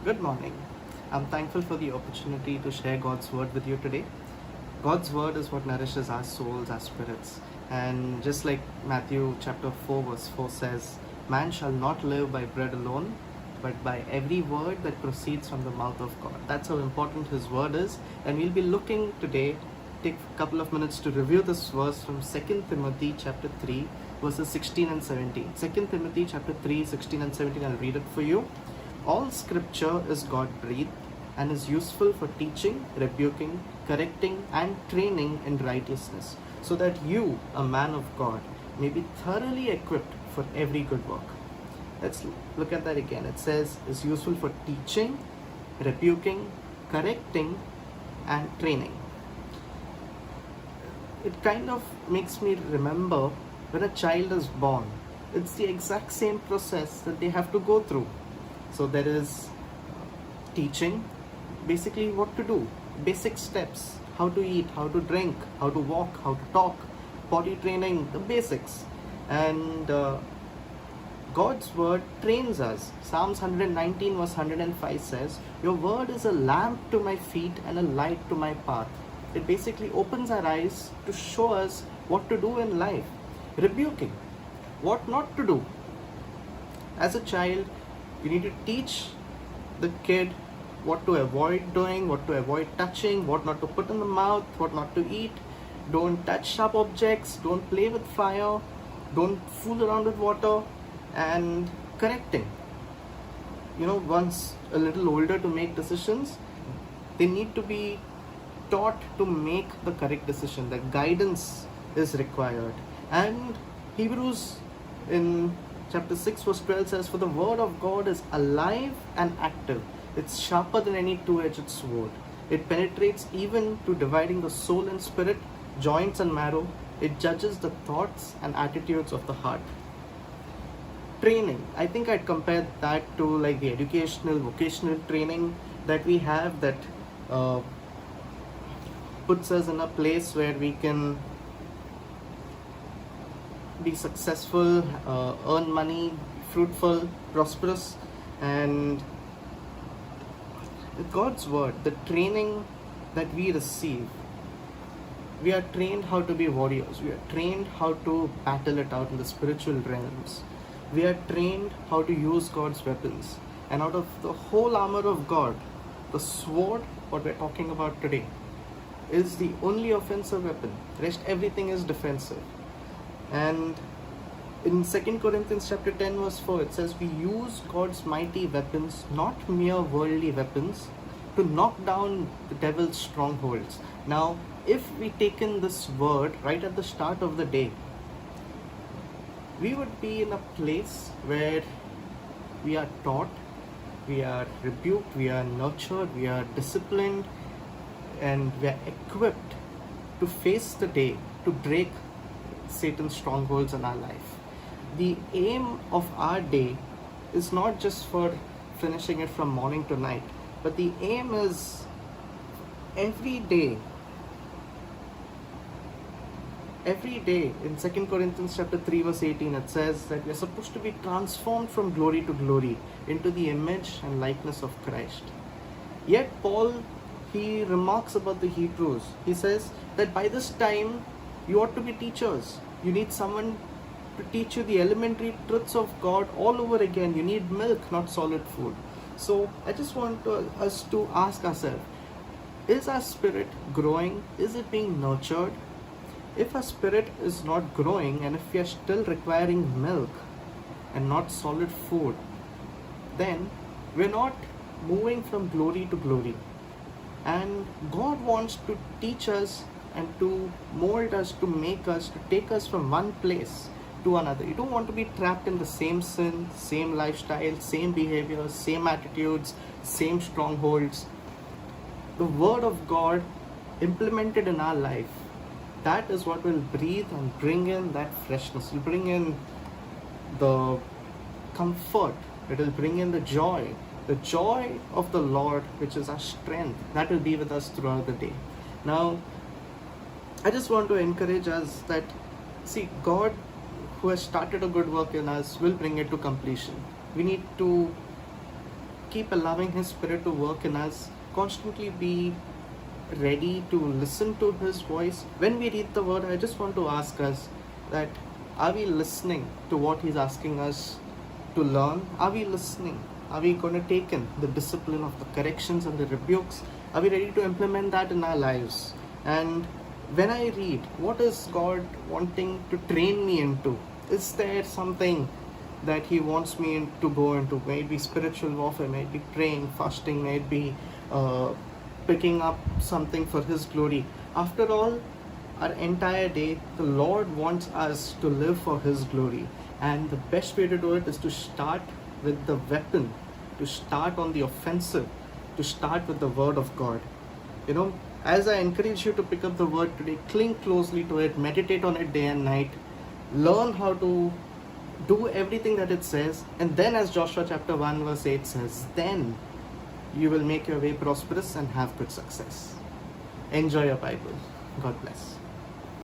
Good morning. I'm thankful for the opportunity to share God's word with you today. God's word is what nourishes our souls, our spirits. And just like Matthew chapter 4, verse 4 says, man shall not live by bread alone, but by every word that proceeds from the mouth of God. That's how important His word is. And we'll be looking today, take a couple of minutes to review this verse from 2 Timothy chapter 3, verses 16 and 17. 2 Timothy chapter 3, 16 and 17, I'll read it for you. All scripture is God breathed and is useful for teaching, rebuking, correcting, and training in righteousness, so that you, a man of God, may be thoroughly equipped for every good work. Let's look at that again. It says is useful for teaching, rebuking, correcting, and training. It kind of makes me remember when a child is born. It's the exact same process that they have to go through. So there is teaching, basically what to do, basic steps, how to eat, how to drink, how to walk, how to talk, body training, the basics. And God's word trains us. Psalms 119 verse 105 says, your word is a lamp to my feet and a light to my path. It basically opens our eyes to show us what to do in life. Rebuking, what not to do. As a child, you need to teach the kid what to avoid doing, what to avoid touching, what not to put in the mouth, what not to eat. Don't touch sharp objects, don't play with fire, don't fool around with water, and correcting. Once a little older to make decisions, they need to be taught to make the correct decision. The guidance is required. And Hebrews in chapter 6 verse 12 says, for the word of God is alive and active. It's sharper than any two-edged sword. It penetrates even to dividing the soul and spirit, joints and marrow. It judges the thoughts and attitudes of the heart. Training, I think I'd compare that to like the educational, vocational training that we have that puts us in a place where we can be successful, earn money, fruitful, prosperous. And with God's word, the training that we receive, we are trained how to be warriors. We are trained how to battle it out in the spiritual realms. We are trained how to use God's weapons. And out of the whole armor of God, the sword, what we're talking about today, is the only offensive weapon. Rest everything is defensive. And in 2 Corinthians chapter 10 verse 4, it says, we use God's mighty weapons, not mere worldly weapons, to knock down the devil's strongholds. Now, if we take in this word right at the start of the day, we would be in a place where we are taught, we are rebuked, we are nurtured, we are disciplined, and we are equipped to face the day, to break Satan's strongholds in our life. The aim of our day is not just for finishing it from morning to night, but the aim is every day in 2 Corinthians chapter 3 verse 18, it says that we are supposed to be transformed from glory to glory into the image and likeness of Christ. Yet Paul, he remarks about the Hebrews. He says that by this time you ought to be teachers. You need someone to teach you the elementary truths of God all over again. You need milk, not solid food. So I just want us to ask ourselves, is our spirit growing? Is it being nurtured? If our spirit is not growing, and if we are still requiring milk and not solid food, then we're not moving from glory to glory. And God wants to teach us and to mold us, to make us, to take us from one place to another. You don't want to be trapped in the same sin, same lifestyle, same behavior, same attitudes, same strongholds. The word of God implemented in our life, that is what will breathe and bring in that freshness. It will bring in the comfort. It will bring in the joy. The joy of the Lord, which is our strength, that will be with us throughout the day. Now, I just want to encourage us that, see, God who has started a good work in us will bring it to completion. We need to keep allowing His Spirit to work in us, constantly be ready to listen to His voice. When we read the Word, I just want to ask us that, are we listening to what He's asking us to learn? Are we listening? Are we going to take in the discipline of the corrections and the rebukes? Are we ready to implement that in our lives? And when I read, what is God wanting to train me into? Is there something that He wants me to go into? Maybe spiritual warfare, maybe praying, fasting, maybe picking up something for His glory. After all, our entire day, the Lord wants us to live for His glory. And the best way to do it is to start with the weapon, to start on the offensive, to start with the Word of God. As I encourage you to pick up the Word today, cling closely to it, meditate on it day and night, learn how to do everything that it says, and then, as Joshua chapter 1 verse 8 says, then you will make your way prosperous and have good success. Enjoy your Bible. God bless.